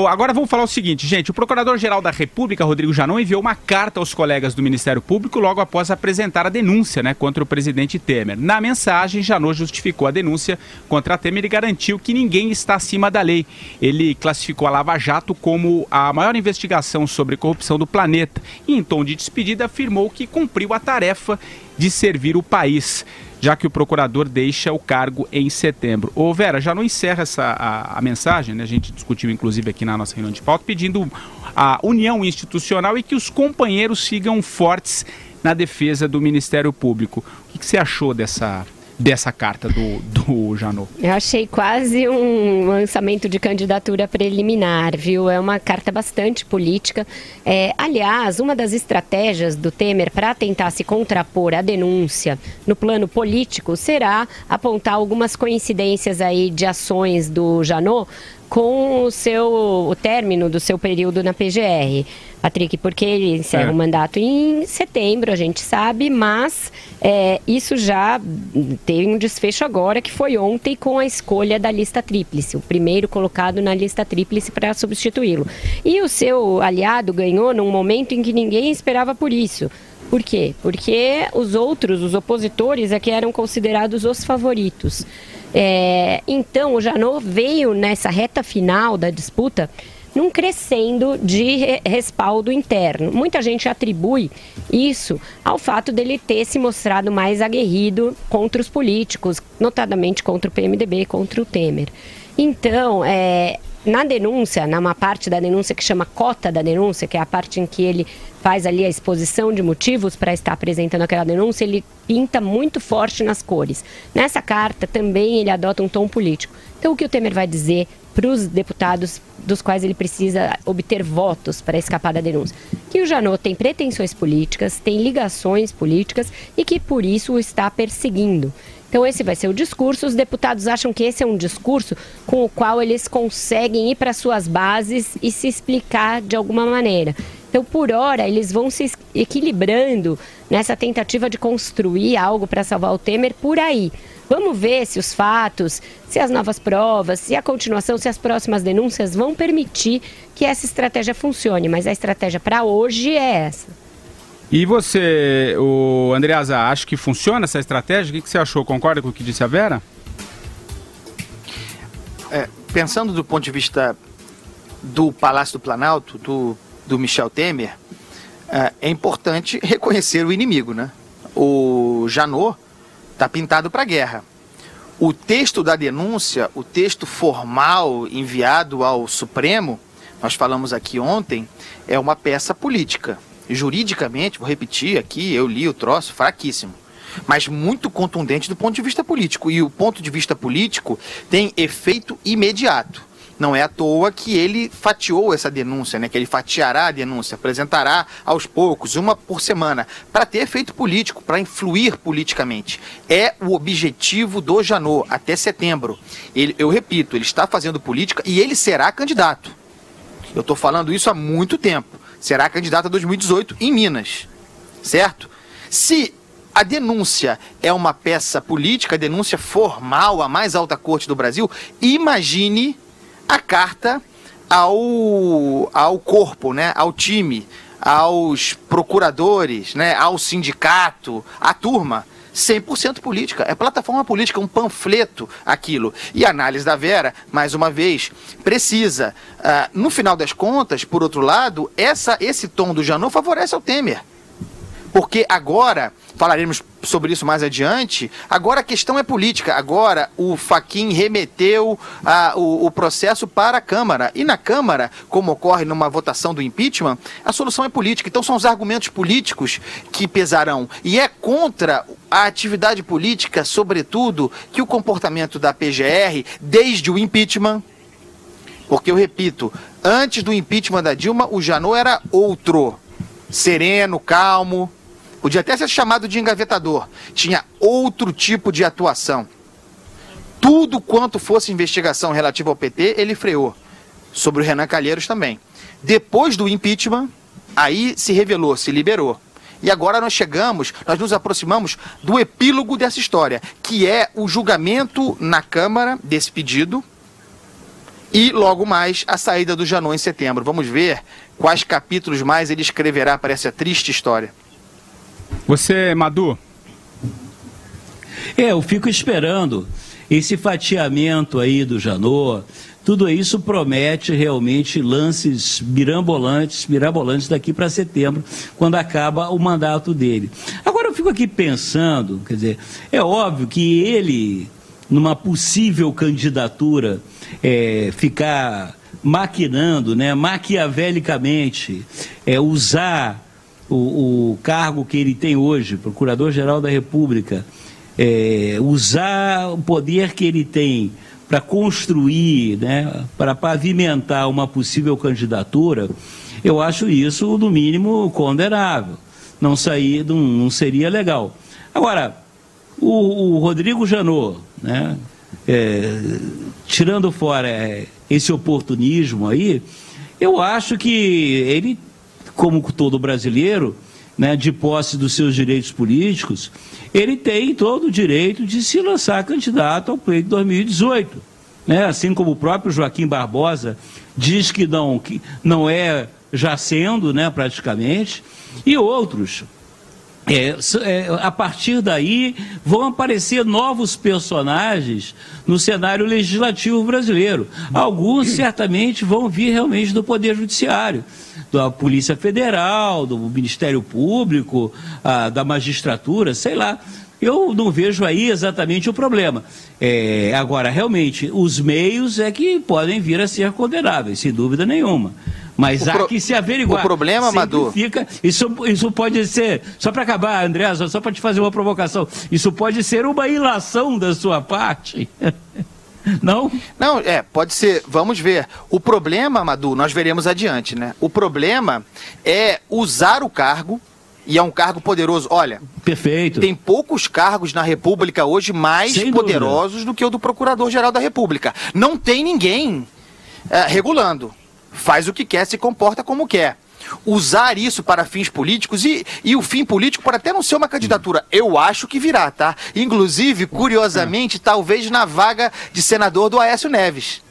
Agora vamos falar o seguinte, gente. O Procurador-Geral da República, Rodrigo Janot, enviou uma carta aos colegas do Ministério Público logo após apresentar a denúncia, contra o presidente Temer. Na mensagem, Janot justificou a denúncia contra Temer e garantiu que ninguém está acima da lei. Ele classificou a Lava Jato como a maior investigação sobre corrupção do planeta e, em tom de despedida, afirmou que cumpriu a tarefa de servir o país, já que o procurador deixa o cargo em setembro. Vera, já não encerra a mensagem, a gente discutiu inclusive aqui na nossa reunião de pauta, pedindo a união institucional e que os companheiros sigam fortes na defesa do Ministério Público. O que você achou dessa carta do Janot? Eu achei quase um lançamento de candidatura preliminar, viu? É uma carta bastante política. Aliás, uma das estratégias do Temer para tentar se contrapor à denúncia no plano político será apontar algumas coincidências aí de ações do Janot com o término do seu período na PGR. Patrick, porque ele encerra o mandato em setembro, a gente sabe, mas isso já tem um desfecho agora, que foi ontem com a escolha da lista tríplice, o primeiro colocado na lista tríplice para substituí-lo. E o seu aliado ganhou num momento em que ninguém esperava por isso. Por quê? Porque os opositores, que eram considerados os favoritos. Então, o Janot veio nessa reta final da disputa num crescendo de respaldo interno. Muita gente atribui isso ao fato dele ter se mostrado mais aguerrido contra os políticos, notadamente contra o PMDB, contra o Temer. Então, na denúncia, numa parte da denúncia que chama cota da denúncia, que é a parte em que ele faz ali a exposição de motivos para estar apresentando aquela denúncia, ele pinta muito forte nas cores. Nessa carta também ele adota um tom político. Então o que o Temer vai dizer para os deputados dos quais ele precisa obter votos para escapar da denúncia? Que o Janot tem pretensões políticas, tem ligações políticas e que por isso o está perseguindo. Então esse vai ser o discurso. Os deputados acham que esse é um discurso com o qual eles conseguem ir para suas bases e se explicar de alguma maneira. Então, por hora, eles vão se equilibrando nessa tentativa de construir algo para salvar o Temer por aí. Vamos ver se os fatos, se as novas provas, se a continuação, se as próximas denúncias vão permitir que essa estratégia funcione. Mas a estratégia para hoje é essa. E você, Andreasa, acha que funciona essa estratégia? O que você achou? Concorda com o que disse a Vera? Pensando do ponto de vista do Palácio do Planalto, do Michel Temer, é importante reconhecer o inimigo, né? O Janot está pintado para a guerra. O texto da denúncia, o texto formal enviado ao Supremo, nós falamos aqui ontem, é uma peça política. Juridicamente, vou repetir aqui, eu li o troço, fraquíssimo, mas muito contundente do ponto de vista político. E o ponto de vista político tem efeito imediato. Não é à toa que ele fatiou essa denúncia, que ele fatiará a denúncia, apresentará aos poucos, uma por semana, para ter efeito político, para influir politicamente. É o objetivo do Janot até setembro. Eu repito, ele está fazendo política e ele será candidato. Eu estou falando isso há muito tempo. Será candidato a 2018 em Minas, certo? Se a denúncia é uma peça política, a denúncia formal, a mais alta corte do Brasil, imagine a carta ao corpo, ao time, aos procuradores, ao sindicato, à turma. 100% política, é plataforma política, um panfleto aquilo. E a análise da Vera, mais uma vez, precisa. No final das contas, por outro lado, esse tom do Janot favorece ao Temer. Porque agora, falaremos sobre isso mais adiante, agora a questão é política. Agora o Fachin remeteu o processo para a Câmara. E na Câmara, como ocorre numa votação do impeachment, a solução é política. Então são os argumentos políticos que pesarão. E é contra a atividade política, sobretudo, que o comportamento da PGR, desde o impeachment, porque eu repito, antes do impeachment da Dilma, o Janot era outro. Sereno, calmo. Podia até ser chamado de engavetador. Tinha outro tipo de atuação. Tudo quanto fosse investigação relativa ao PT, ele freou. Sobre o Renan Calheiros também. Depois do impeachment, aí se revelou, se liberou. E agora nós nos aproximamos do epílogo dessa história, que é o julgamento na Câmara desse pedido, E logo mais a saída do Janot em setembro. Vamos ver quais capítulos mais ele escreverá para essa triste história. Você, Madu? Eu fico esperando esse fatiamento aí do Janot. Tudo isso promete realmente lances mirabolantes daqui para setembro, quando acaba o mandato dele. Agora eu fico aqui pensando, quer dizer, é óbvio que ele, numa possível candidatura, ficar maquinando, né, maquiavelicamente, usar o cargo que ele tem hoje, Procurador-Geral da República, usar o poder que ele tem para construir, né, para pavimentar uma possível candidatura, eu acho isso, no mínimo, condenável. Não seria legal. Agora, o Rodrigo Janot, né, tirando fora esse oportunismo aí, eu acho que ele, como todo brasileiro, né, de posse dos seus direitos políticos, ele tem todo o direito de se lançar candidato ao pleito de 2018. Né? Assim como o próprio Joaquim Barbosa diz que não é já sendo, né, praticamente, e outros. A partir daí vão aparecer novos personagens no cenário legislativo brasileiro. Alguns certamente vão vir realmente do Poder Judiciário, da Polícia Federal, do Ministério Público, da magistratura, sei lá. Eu não vejo aí exatamente o problema. Agora, realmente, os meios é que podem vir a ser condenáveis, sem dúvida nenhuma. Mas há que se averiguar. O problema, Madu... Isso pode ser... Só para acabar, André, só para te fazer uma provocação. Isso pode ser uma ilação da sua parte. Não? Não, pode ser. Vamos ver. O problema, Madu, nós veremos adiante, né? O problema é usar o cargo, e é um cargo poderoso. Olha, perfeito. Tem poucos cargos na República hoje mais poderosos do que o do Procurador-Geral da República. Não tem ninguém regulando. Faz o que quer, se comporta como quer. Usar isso para fins políticos e o fim político pode até não ser uma candidatura. Eu acho que virá, tá? Inclusive, curiosamente, talvez na vaga de senador do Aécio Neves.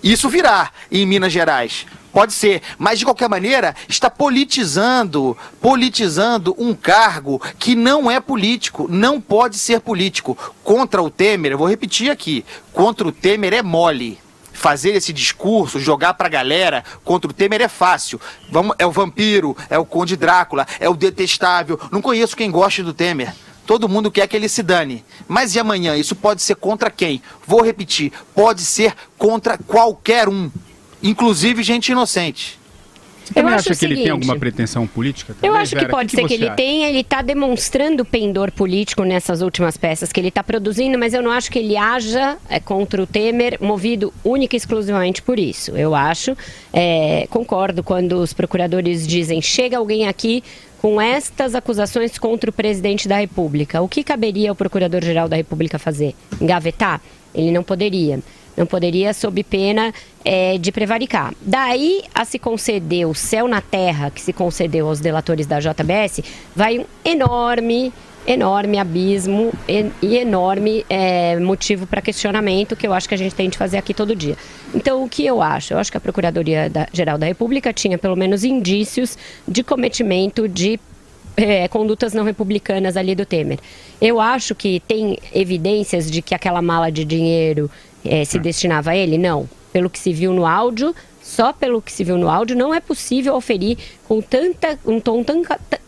Isso virá em Minas Gerais. Pode ser, mas de qualquer maneira está politizando um cargo que não é político, não pode ser político. Contra o Temer, eu vou repetir aqui, contra o Temer é mole. Fazer esse discurso, jogar pra galera contra o Temer é fácil. É o vampiro, é o Conde Drácula, é o detestável. Não conheço quem goste do Temer. Todo mundo quer que ele se dane. Mas e amanhã? Isso pode ser contra quem? Vou repetir, pode ser contra qualquer um. Inclusive gente inocente. Você também acha que ele tem alguma pretensão política? Eu acho que pode ser que ele tenha. Ele está demonstrando pendor político nessas últimas peças que ele está produzindo, mas eu não acho que ele haja contra o Temer movido única e exclusivamente por isso. Eu acho, concordo quando os procuradores dizem, chega alguém aqui com estas acusações contra o presidente da República. O que caberia ao Procurador-Geral da República fazer? Engavetar? Ele não poderia. Não poderia, sob pena de prevaricar. Daí a se conceder o céu na terra que se concedeu aos delatores da JBS, vai um enorme abismo e enorme motivo para questionamento que eu acho que a gente tem de fazer aqui todo dia. Então, o que eu acho? Eu acho que a Procuradoria-Geral da República tinha pelo menos indícios de cometimento de condutas não republicanas ali do Temer. Eu acho que tem evidências de que aquela mala de dinheiro se destinava a ele? Não. Pelo que se viu no áudio, só pelo que se viu no áudio, não é possível oferir com um tom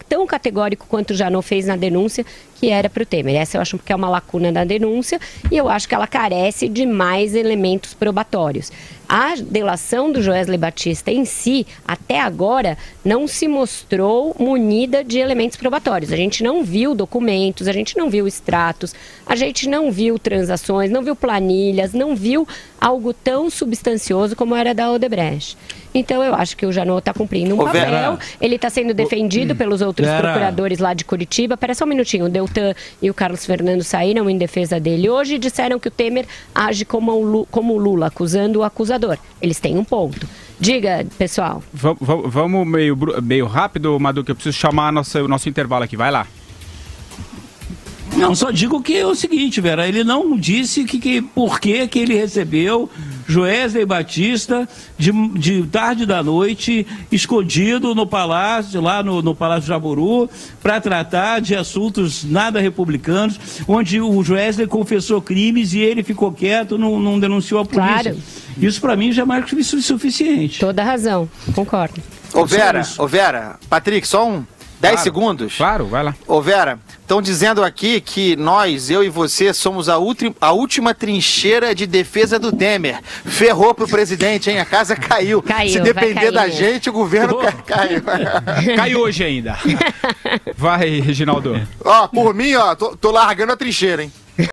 tão categórico quanto o Janot fez na denúncia, que era para o Temer. Essa eu acho que é uma lacuna da denúncia e eu acho que ela carece de mais elementos probatórios. A delação do Joesley Batista em si, até agora, não se mostrou munida de elementos probatórios. A gente não viu documentos, a gente não viu extratos, a gente não viu transações, não viu planilhas, não viu algo tão substancioso como era da Odebrecht. Então eu acho que o Janot está cumprindo um papel, ele está sendo defendido pelos outros procuradores lá de Curitiba. Espera só um minutinho, o Deltan e o Carlos Fernando saíram em defesa dele hoje e disseram que o Temer age como o Lula, acusando o acusador. Eles têm um ponto. Diga, pessoal. Vamos meio rápido, Madu, que eu preciso chamar nosso intervalo aqui. Vai lá. Não, só digo que é o seguinte, Vera, ele não disse por que ele recebeu Joesley Batista, de tarde da noite, escondido no palácio, lá no Palácio Jaburu, para tratar de assuntos nada republicanos, onde o Joesley confessou crimes e ele ficou quieto, não denunciou a polícia. Claro. Isso para mim já marca o suficiente. Toda razão, concordo. Ô Vera, Patrick, só 10 segundos. Claro, vai lá. Ô Vera, estão dizendo aqui que eu e você, somos a última trincheira de defesa do Temer. Ferrou pro presidente, hein? A casa caiu. Se depender da gente, o governo caiu. Caiu hoje ainda. Vai, Reginaldo. Por mim, tô largando a trincheira, hein?